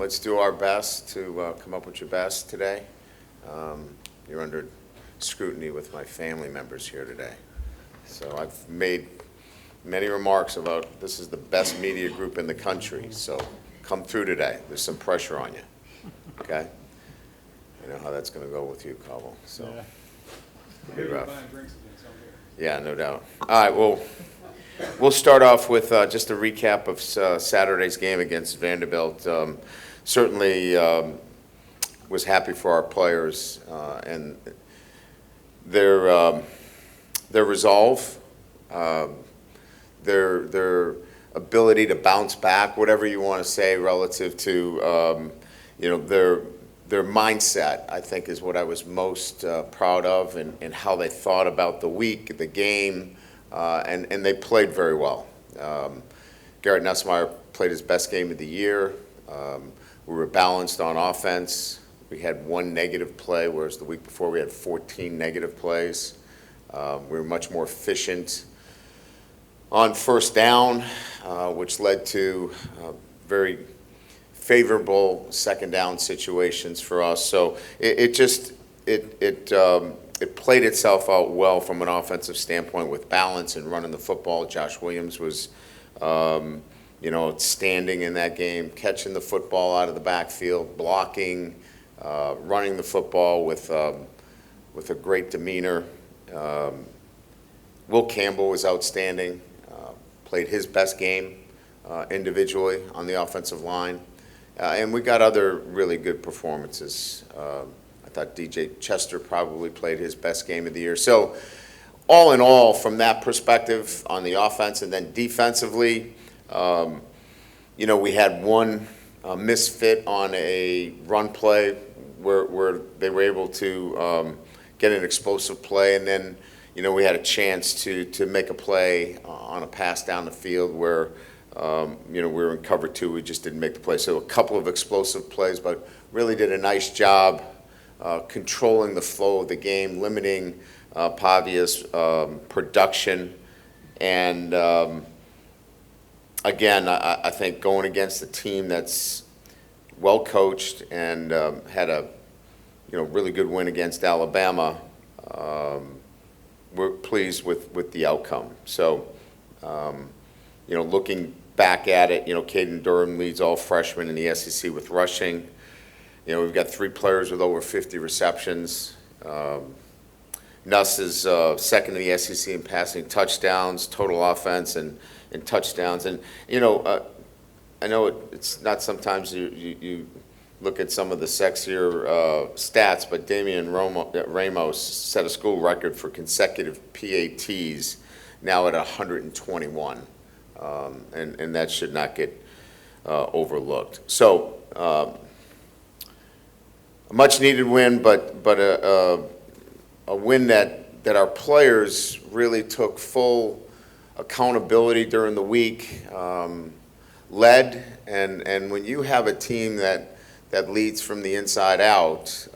let's do our best to come up with your best today. You're under scrutiny with my family members here today. So I've made many remarks about this is the best media group in the country. So come through today. There's some pressure on you. Okay? I know how that's going to go with you, Cobble. So. Yeah. Pretty rough. Yeah, no doubt. All right, well, we'll start off with just a recap of Saturday's game against Vanderbilt. Certainly was happy for our players and their resolve, their ability to bounce back, whatever you want to say, relative to their mindset, I think, is what I was most proud of, and how they thought about the week, the game, and they played very well. Garrett Nussmeier played his best game of the year. We were balanced on offense. We had one negative play, whereas the week before we had 14 negative plays. We were much more efficient on first down, which led to very favorable second down situations for us. So it played itself out well from an offensive standpoint with balance and running the football. Josh Williams was, outstanding in that game, catching the football out of the backfield, blocking, running the football with a great demeanor. Will Campbell was outstanding, played his best game individually on the offensive line. And we got other really good performances. I thought DJ Chester probably played his best game of the year. So all in all, from that perspective on the offense, and then defensively, we had one misfit on a run play where they were able to get an explosive play, and then we had a chance to make a play on a pass down the field where we were in cover two. We just didn't make the play. So a couple of explosive plays, but really did a nice job controlling the flow of the game, limiting Pavia's production. And again, I think going against a team that's well coached and had a really good win against Alabama, we're pleased with the outcome. So looking back at it, Caden Durham leads all freshmen in the SEC with rushing. We've got 3 players with over 50 receptions. Nuss is second in the SEC in passing touchdowns, total offense, and touchdowns. And, I know it's not sometimes you look at some of the sexier stats, but Damian Ramos set a school record for consecutive PATs, now at 121. And that should not get overlooked. So a much-needed win, but a win that our players really took full accountability during the week, led, and when you have a team that leads from the inside out,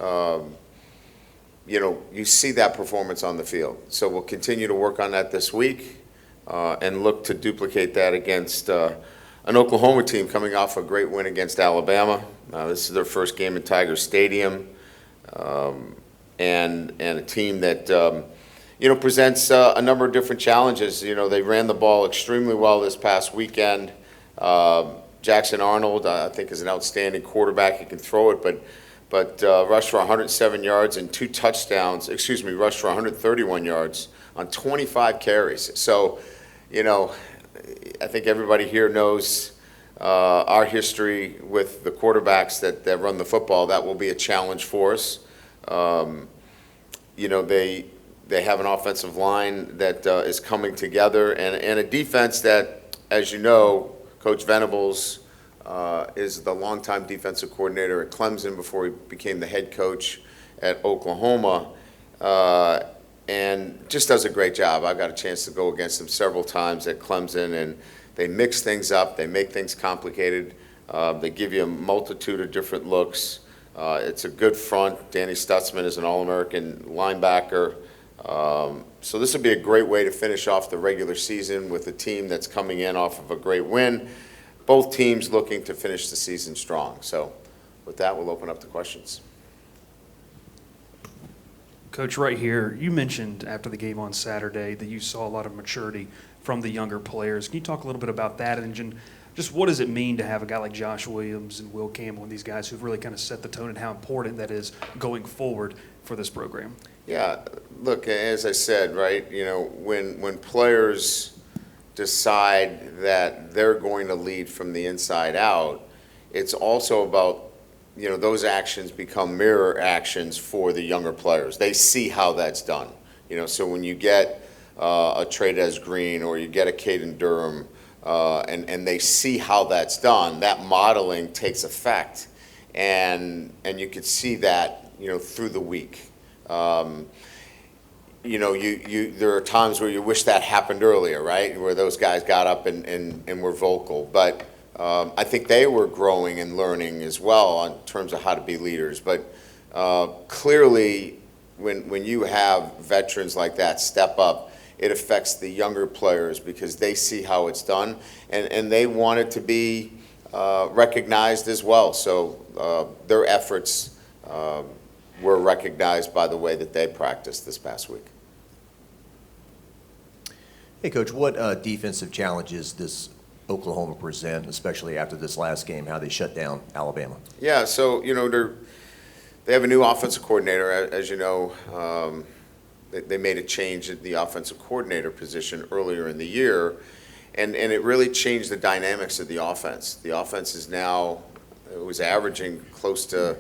you see that performance on the field. So we'll continue to work on that this week. And look to duplicate that against an Oklahoma team coming off a great win against Alabama. This is their first game in Tiger Stadium, and a team that presents a number of different challenges. They ran the ball extremely well this past weekend. Jackson Arnold, I think, is an outstanding quarterback. He can throw it, but rushed for 107 yards and 2 touchdowns. Rushed for 131 yards on 25 carries. So, I think everybody here knows our history with the quarterbacks that run the football. That will be a challenge for us. They have an offensive line that is coming together, and a defense that, as you know, Coach Venables is the longtime defensive coordinator at Clemson before he became the head coach at Oklahoma. And just does a great job. I've got a chance to go against them several times at Clemson, and they mix things up. They make things complicated. They give you a multitude of different looks. It's a good front. Danny Stutzman is an All-American linebacker. So this would be a great way to finish off the regular season with a team that's coming in off of a great win. Both teams looking to finish the season strong. So with that, we'll open up to questions. Coach, right here, you mentioned after the game on Saturday that you saw a lot of maturity from the younger players. Can you talk a little bit about that, and just what does it mean to have a guy like Josh Williams and Will Campbell and these guys who've really kind of set the tone, and how important that is going forward for this program? Yeah, look, as I said, right, when players decide that they're going to lead from the inside out, it's also about, those actions become mirror actions for the younger players. They see how that's done. So when you get a Trades Green or you get a Caden Durham, and they see how that's done, that modeling takes effect, and you could see that through the week. There are times where you wish that happened earlier, right, where those guys got up and were vocal, but I think they were growing and learning as well in terms of how to be leaders. But clearly, when you have veterans like that step up, it affects the younger players because they see how it's done, and they want it to be recognized as well. So their efforts were recognized by the way that they practiced this past week. Hey, Coach, what defensive challenges does Oklahoma present, especially after this last game, how they shut down Alabama? Yeah, so, they have a new offensive coordinator, as you know. They made a change at the offensive coordinator position earlier in the year, and it really changed the dynamics of the offense. The offense is now, it was averaging close to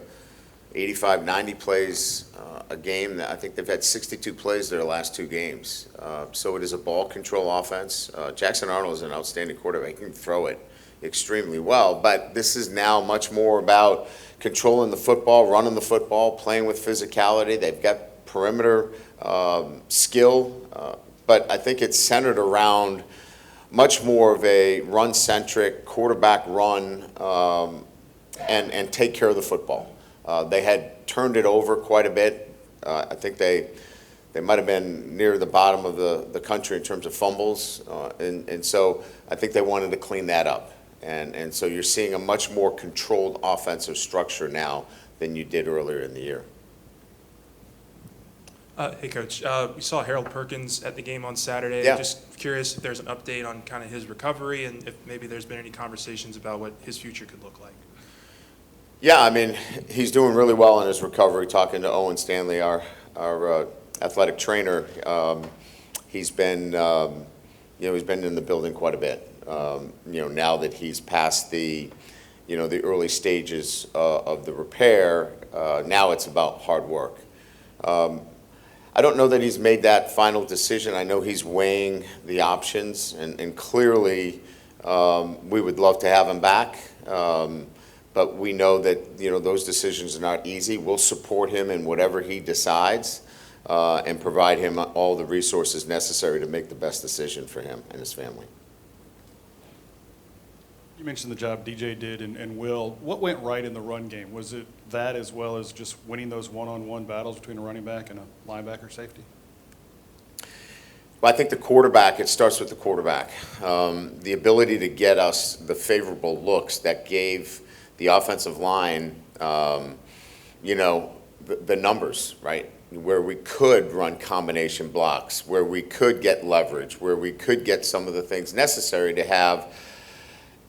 85, 90 plays a game. I think they've had 62 plays their last two games. So it is a ball control offense. Jackson Arnold is an outstanding quarterback. He can throw it extremely well, but this is now much more about controlling the football, running the football, playing with physicality. They've got perimeter skill, but I think it's centered around much more of a run-centric quarterback run and take care of the football. They had turned it over quite a bit. I think they might have been near the bottom of the country in terms of fumbles, and so I think they wanted to clean that up. And so you're seeing a much more controlled offensive structure now than you did earlier in the year. Hey, Coach. We saw Harold Perkins at the game on Saturday. Yeah. Just curious if there's an update on kind of his recovery and if maybe there's been any conversations about what his future could look like. Yeah, I mean, he's doing really well in his recovery. Talking to Owen Stanley, our athletic trainer, he's been he's been in the building quite a bit. Now that he's past the early stages of the repair, now it's about hard work. I don't know that he's made that final decision. I know he's weighing the options, and clearly we would love to have him back. But we know that those decisions are not easy. We'll support him in whatever he decides and provide him all the resources necessary to make the best decision for him and his family. You mentioned the job DJ did and Will. What went right in the run game? Was it that as well as just winning those one-on-one battles between a running back and a linebacker safety? Well, I think the quarterback, it starts with the quarterback. The ability to get us the favorable looks that gave the offensive line, the numbers, right? Where we could run combination blocks, where we could get leverage, where we could get some of the things necessary to have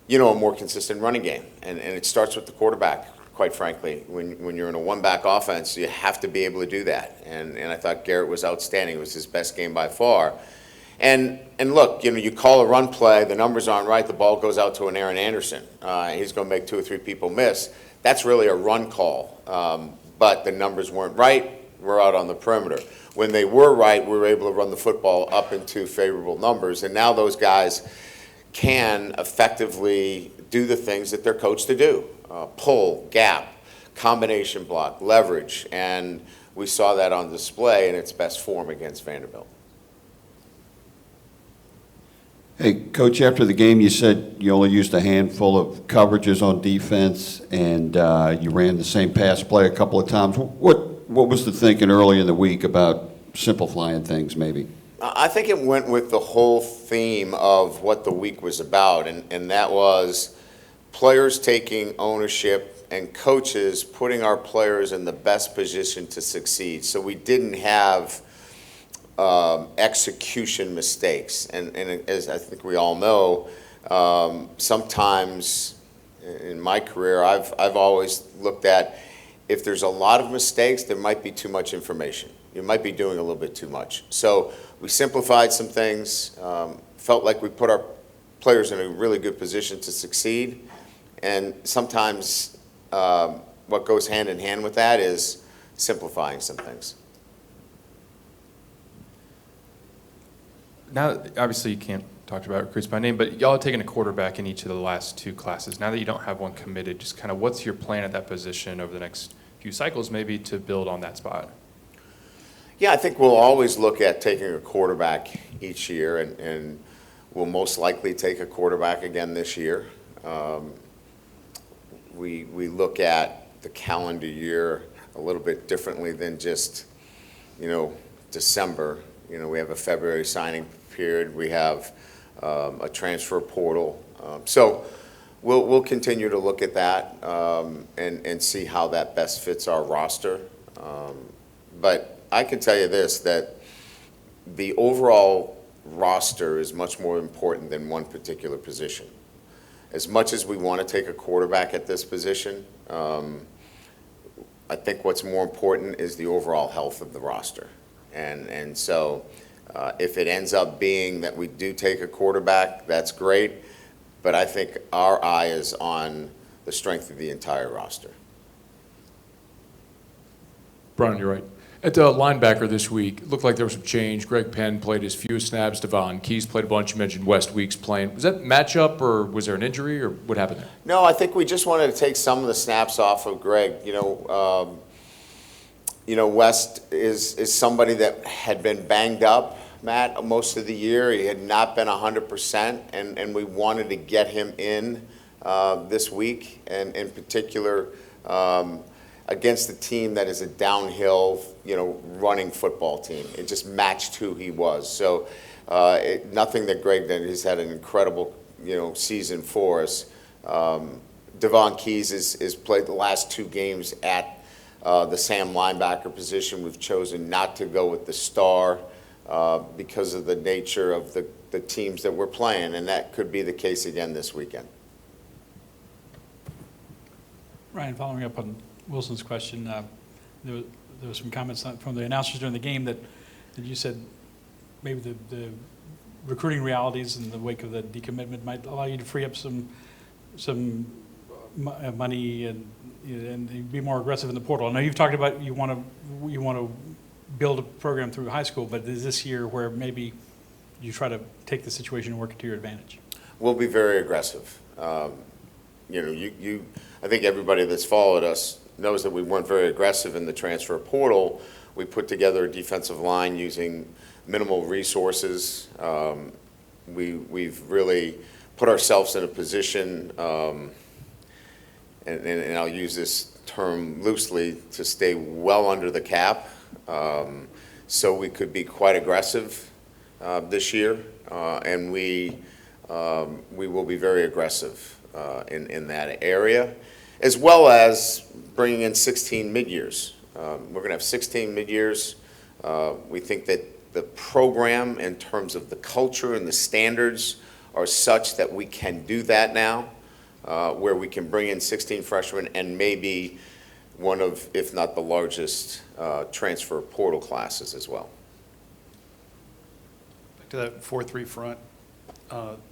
a more consistent running game. And it starts with the quarterback, quite frankly. When you're in a one-back offense, you have to be able to do that. And I thought Garrett was outstanding. It was his best game by far. And look, you call a run play, the numbers aren't right, the ball goes out to an Aaron Anderson. He's going to make 2 or 3 people miss. That's really a run call. But the numbers weren't right. We're out on the perimeter. When they were right, we were able to run the football up into favorable numbers. And now those guys can effectively do the things that they're coached to do. Pull, gap, combination block, leverage. And we saw that on display in its best form against Vanderbilt. Hey, Coach, after the game, you said you only used a handful of coverages on defense, and you ran the same pass play a couple of times. What was the thinking early in the week about simplifying things, maybe? I think it went with the whole theme of what the week was about, and that was players taking ownership and coaches putting our players in the best position to succeed. So we didn't have execution mistakes. And as I think we all know, sometimes in my career, I've always looked at, if there's a lot of mistakes, there might be too much information. You might be doing a little bit too much. So we simplified some things, felt like we put our players in a really good position to succeed. And sometimes what goes hand in hand with that is simplifying some things. Now, obviously, you can't talk about recruits by name, but y'all have taken a quarterback in each of the last 2 classes. Now that you don't have one committed, just kind of what's your plan at that position over the next few cycles, maybe, to build on that spot? Yeah, I think we'll always look at taking a quarterback each year, and we'll most likely take a quarterback again this year. We look at the calendar year a little bit differently than just, December. We have a February signing period. We have a transfer portal. So we'll continue to look at that and see how that best fits our roster. But I can tell you this, that the overall roster is much more important than one particular position. As much as we want to take a quarterback at this position, I think what's more important is the overall health of the roster. And so if it ends up being that we do take a quarterback, that's great. But I think our eye is on the strength of the entire roster. Brian, you're right. At the linebacker this week, it looked like there was some change. Greg Penn played his fewest snaps. Devon Keys played a bunch. You mentioned West Weeks playing. Was that matchup, or was there an injury, or what happened there? No, I think we just wanted to take some of the snaps off of Greg. West is somebody that had been banged up, Matt, most of the year. He had not been 100%, and we wanted to get him in this week, and in particular against a team that is a downhill, running football team. It just matched who he was. So nothing that Greg did. He's had an incredible, season for us. Devon Keys is played the last 2 games at the Sam linebacker position. We've chosen not to go with the star because of the nature of the teams that we're playing, and that could be the case again this weekend. Ryan, following up on Wilson's question, there was some comments from the announcers during the game that you said maybe the recruiting realities in the wake of the decommitment might allow you to free up some money and be more aggressive in the portal. I know you've talked about you want to build a program through high school, but is this year where maybe you try to take the situation and work it to your advantage? We'll be very aggressive. I think everybody that's followed us knows that we weren't very aggressive in the transfer portal. We put together a defensive line using minimal resources. We've really put ourselves in a position, and I'll use this term loosely, to stay well under the cap, so we could be quite aggressive this year, and we will be very aggressive in that area, as well as bringing in 16 mid-years. We're going to have 16 mid-years. We think that the program, in terms of the culture and the standards, are such that we can do that now, where we can bring in 16 freshmen and maybe one of, if not the largest, transfer portal classes as well. Back to that 4-3 front.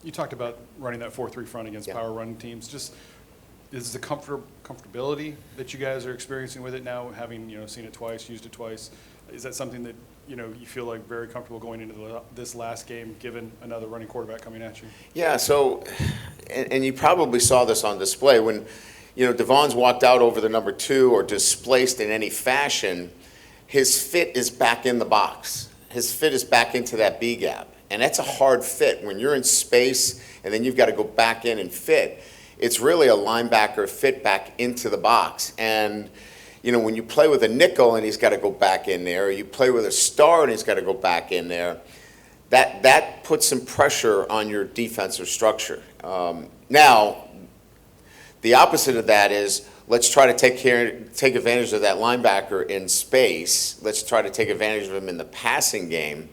You talked about running that 4-3 front against power run teams. Just is the comfortability that you guys are experiencing with it now, having seen it twice, used it twice, is that something that you feel like very comfortable going into this last game, given another running quarterback coming at you? Yeah. So, and you probably saw this on display when Devon's walked out over the number 2 or displaced in any fashion. His fit is back in the box. His fit is back into that B gap, and that's a hard fit when you're in space and then you've got to go back in and fit. It's really a linebacker fit back into the box. And, when you play with a nickel and he's got to go back in there, or you play with a star and he's got to go back in there, that puts some pressure on your defensive structure. Now, the opposite of that is let's try to take advantage of that linebacker in space. Let's try to take advantage of him in the passing game.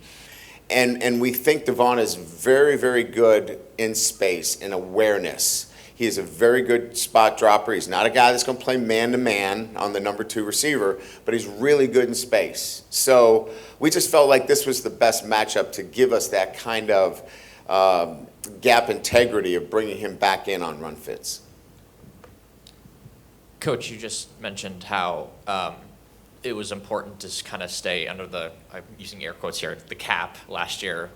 And we think Devon is very, very good in space, in awareness. He is a very good spot dropper. He's not a guy that's going to play man-to-man on the number 2 receiver, but he's really good in space. So we just felt like this was the best matchup to give us that kind of gap integrity of bringing him back in on run fits. Coach, you just mentioned how it was important to kind of stay under the, I'm using air quotes here, the cap last year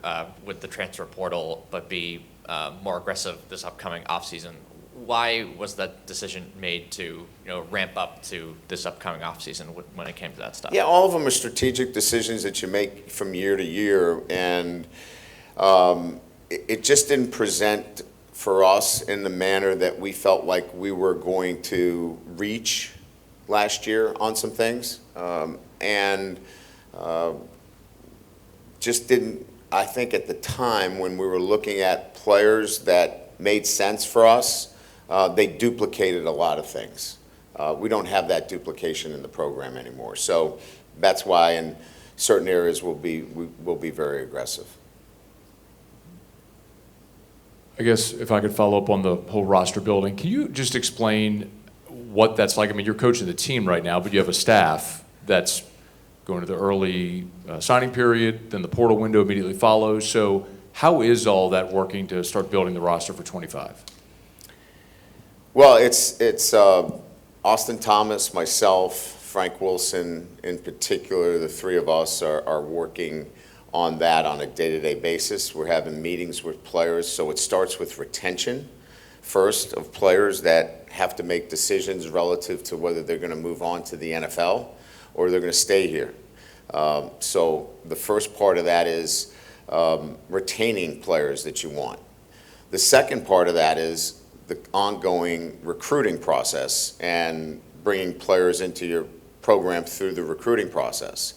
with the transfer portal, but be more aggressive this upcoming offseason. Why was that decision made to ramp up to this upcoming offseason when it came to that stuff? Yeah, all of them are strategic decisions that you make from year to year, and it just didn't present for us in the manner that we felt like we were going to reach last year on some things, and just didn't, I think at the time when we were looking at players that made sense for us, they duplicated a lot of things. We don't have that duplication in the program anymore. So that's why in certain areas we'll be very aggressive. I guess if I could follow up on the whole roster building, can you just explain what that's like? I mean, you're coaching the team right now, but you have a staff that's going to the early signing period, then the portal window immediately follows. So how is all that working to start building the roster for 25? Well, it's Austin Thomas, myself, Frank Wilson in particular. The three of us are working on that on a day-to-day basis. We're having meetings with players, so it starts with retention first of players that have to make decisions relative to whether they're going to move on to the NFL or they're going to stay here. So the first part of that is retaining players that you want. The second part of that is the ongoing recruiting process and bringing players into your program through the recruiting process.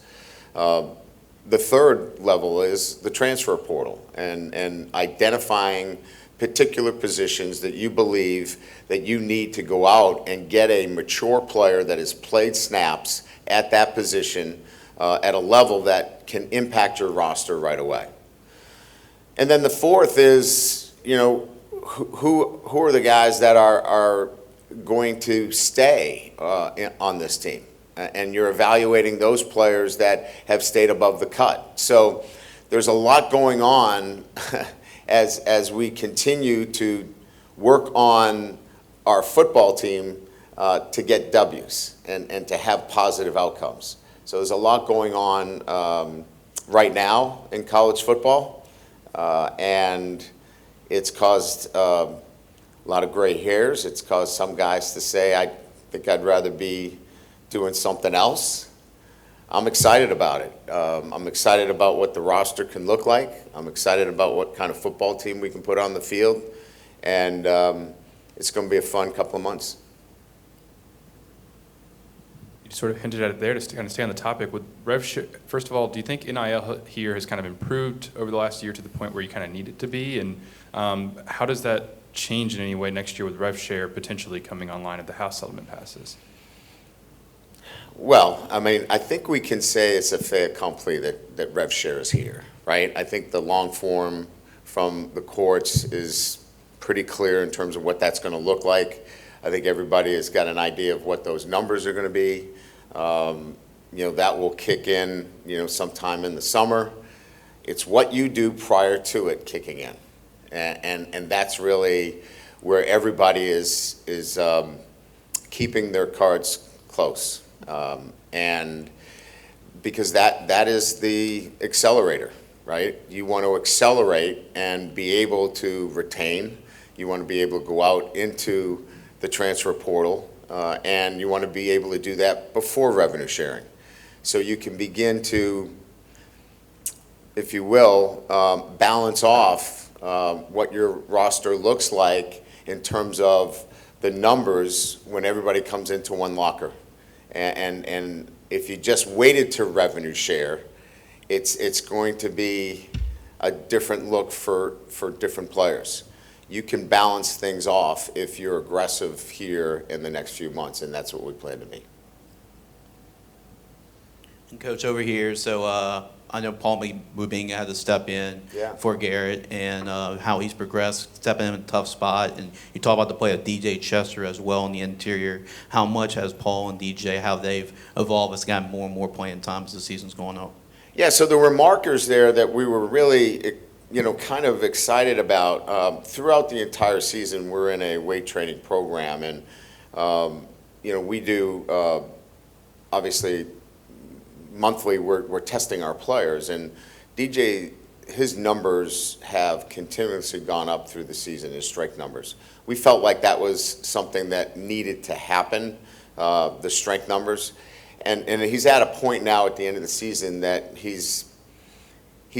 The third level is the transfer portal and identifying particular positions that you believe that you need to go out and get a mature player that has played snaps at that position at a level that can impact your roster right away. And then the fourth is, who are the guys that are going to stay on this team? And you're evaluating those players that have stayed above the cut. So there's a lot going on as we continue to work on our football team to get W's and to have positive outcomes. So there's a lot going on right now in college football, and it's caused a lot of gray hairs. It's caused some guys to say, I think I'd rather be doing something else. I'm excited about it. I'm excited about what the roster can look like. I'm excited about what kind of football team we can put on the field. And it's going to be a fun couple of months. You sort of hinted at it there to kind of stay on the topic. With rev share, first of all, do you think NIL here has kind of improved over the last year to the point where you kind of need it to be? And how does that change in any way next year with rev share potentially coming online if the House settlement passes? Well, I mean, I think we can say it's a fait accompli that rev share is here, right? I think the long form from the courts is pretty clear in terms of what that's going to look like. I think everybody has got an idea of what those numbers are going to be. That will kick in, sometime in the summer. It's what you do prior to it kicking in. And that's really where everybody is keeping their cards close. And because that is the accelerator, right? You want to accelerate and be able to retain. You want to be able to go out into the transfer portal, and you want to be able to do that before revenue sharing. So you can begin to, if you will, balance off what your roster looks like in terms of the numbers when everybody comes into one locker. And if you just waited to revenue share, it's going to be a different look for different players. you can balance things off if you're aggressive here in the next few months, and that's what we plan to be. And Coach, over here, so I know Paul Mubinga had to step in for Garrett, and how he's progressed, stepping in a tough spot. And you talk about the play of DJ Chester as well in the interior. How much has Paul and DJ, how they've evolved, has gotten more and more playing time as the season's going on? Yeah, so there were markers there that we were really, kind of excited about. Throughout the entire season, we're in a weight training program, and, we do, obviously, monthly we're testing our players. And DJ, his numbers have continuously gone up through the season, his strength numbers. We felt like that was something that needed to happen, the strength numbers. And he's at a point now at the end of the season that he's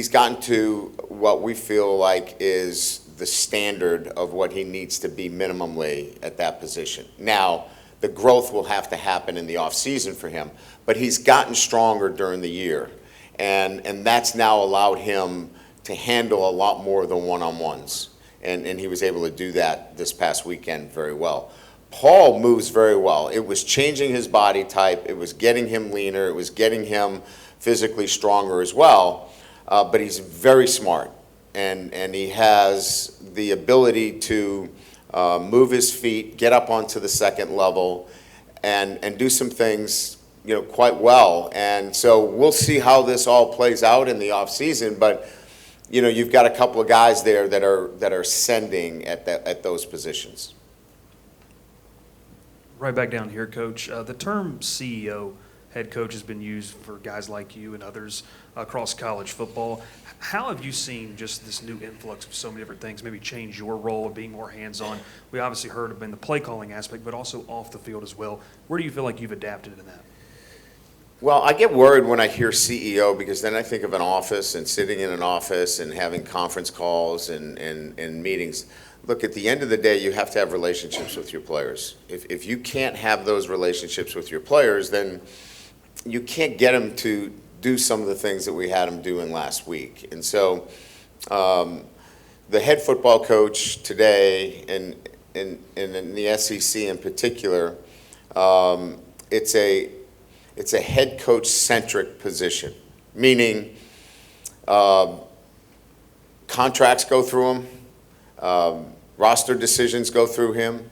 gotten to what we feel like is the standard of what he needs to be minimally at that position. Now, the growth will have to happen in the off season for him, but he's gotten stronger during the year. And that's now allowed him to handle a lot more of the one-on-ones. And he was able to do that this past weekend very well. Paul moves very well. It was changing his body type. It was getting him leaner. It was getting him physically stronger as well. But he's very smart. And he has the ability to move his feet, get up onto the second level, and do some things, quite well. And so we'll see how this all plays out in the off season. But you've got a couple of guys there that are sending at those positions. Right back down here, Coach. The term CEO, head coach, has been used for guys like you and others across college football. How have you seen just this new influx of so many different things maybe change your role of being more hands-on? We obviously heard of in the play calling aspect, but also off the field as well. Where do you feel like you've adapted in that? Well, I get worried when I hear CEO, because then I think of an office and sitting in an office and having conference calls and meetings. Look, at the end of the day, you have to have relationships with your players. If you can't have those relationships with your players, then you can't get them to do some of the things that we had them doing last week. And so the head football coach today, and in the SEC in particular, it's a head coach-centric position, meaning contracts go through him, roster decisions go through him,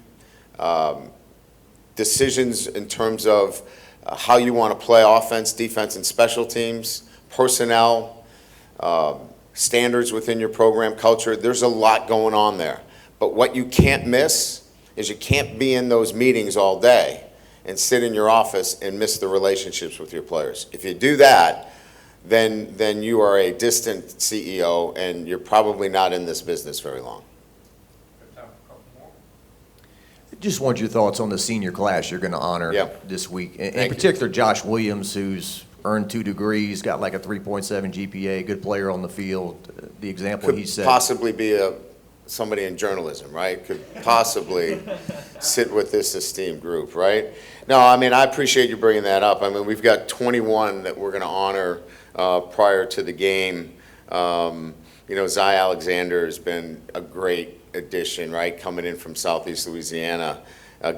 decisions in terms of how you want to play offense, defense, and special teams, personnel, standards within your program, culture. There's a lot going on there. But what you can't miss is you can't be in those meetings all day and sit in your office and miss the relationships with your players. If you do that, then you are a distant CEO, and you're probably not in this business very long. Just want your thoughts on the senior class you're going to honor this week. In particular, Josh Williams, who's earned 2 degrees, got like a 3.7 GPA, good player on the field. The example he set. Could possibly be somebody in journalism, right? Could possibly sit with this esteemed group, right? No, I mean, I appreciate you bringing that up. I mean, we've got 21 that we're going to honor prior to the game. Zy Alexander has been a great addition, right, coming in from Southeast Louisiana.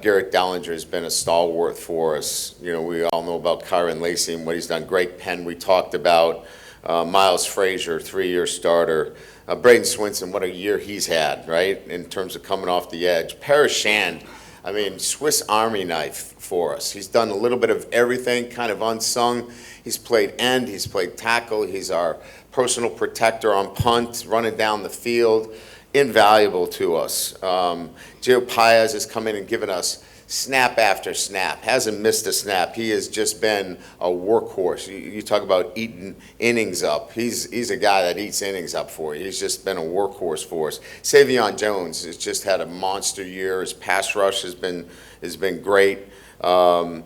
Garrett Dellinger has been a stalwart for us. We all know about Kyron Lacey and what he's done. Greg Penn, we talked about. Miles Frazier, 3-year starter. Braden Swinson, what a year he's had, right, in terms of coming off the edge. Parrish Shand, I mean, Swiss Army knife for us. He's done a little bit of everything, kind of unsung. He's played end, he's played tackle, he's our personal protector on punt, running down the field. Invaluable to us. Gio Paez has come in and given us snap after snap, hasn't missed a snap. He has just been a workhorse. You talk about eating innings up. He's a guy that eats innings up for you. He's just been a workhorse for us. Savion Jones has just had a monster year. His pass rush has been great. So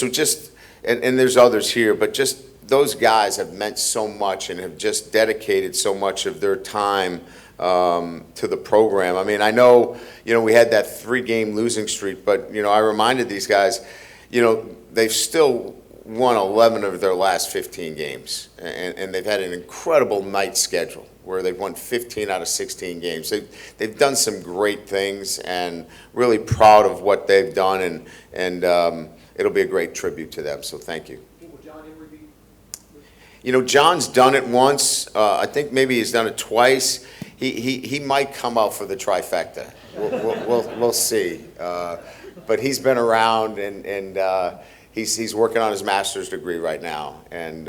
just, and there's others here, but just those guys have meant so much and have just dedicated so much of their time to the program. I mean, I know, we had that 3-game losing streak, but, I reminded these guys, they've still won 11 of their last 15 games, and they've had an incredible night schedule where they've won 15 out of 16 games. They've done some great things, and really proud of what they've done, and it'll be a great tribute to them, so thank you. You know, John's done it once. I think maybe he's done it twice. He might come out for the trifecta. We'll see. But he's been around, and he's working on his master's degree right now, and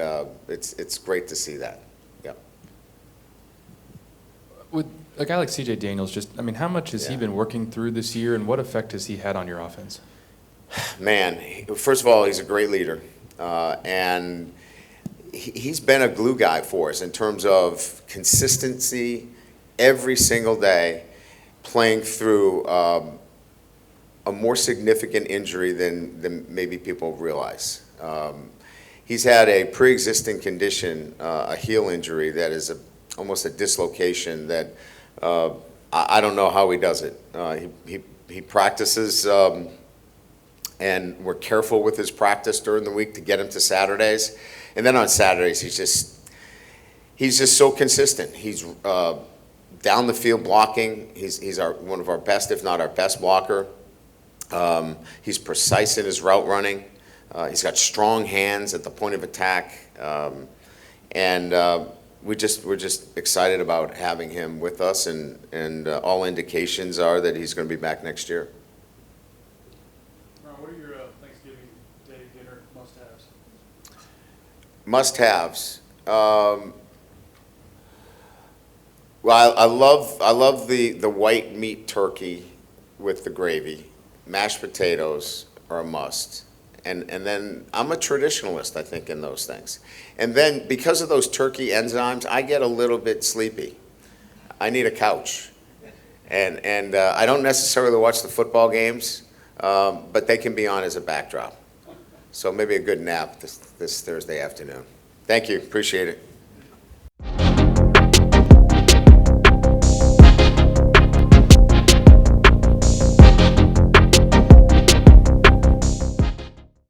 it's great to see that. Yep. With a guy like C.J. Daniels, how much has he been working through this year, and what effect has he had on your offense? Man, first of all, he's a great leader, and he's been a glue guy for us in terms of consistency every single day, playing through a more significant injury than maybe people realize. He's had a pre-existing condition, a heel injury that is almost a dislocation that I don't know how he does it. He practices, and we're careful with his practice during the week to get him to Saturdays. And then on Saturdays, he's just so consistent. He's down the field blocking. He's one of our best, if not our best blocker. He's precise in his route running. He's got strong hands at the point of attack. And we're just excited about having him with us, and all indications are that he's going to be back next year. Ron, what are your Thanksgiving Day dinner must-haves? Must-haves. Well, I love the white meat turkey with the gravy. Mashed potatoes are a must. And then I'm a traditionalist, I think, in those things. And then because of those turkey enzymes, I get a little bit sleepy. I need a couch. And I don't necessarily watch the football games, but they can be on as a backdrop. So maybe a good nap this Thursday afternoon. Thank you. Appreciate it.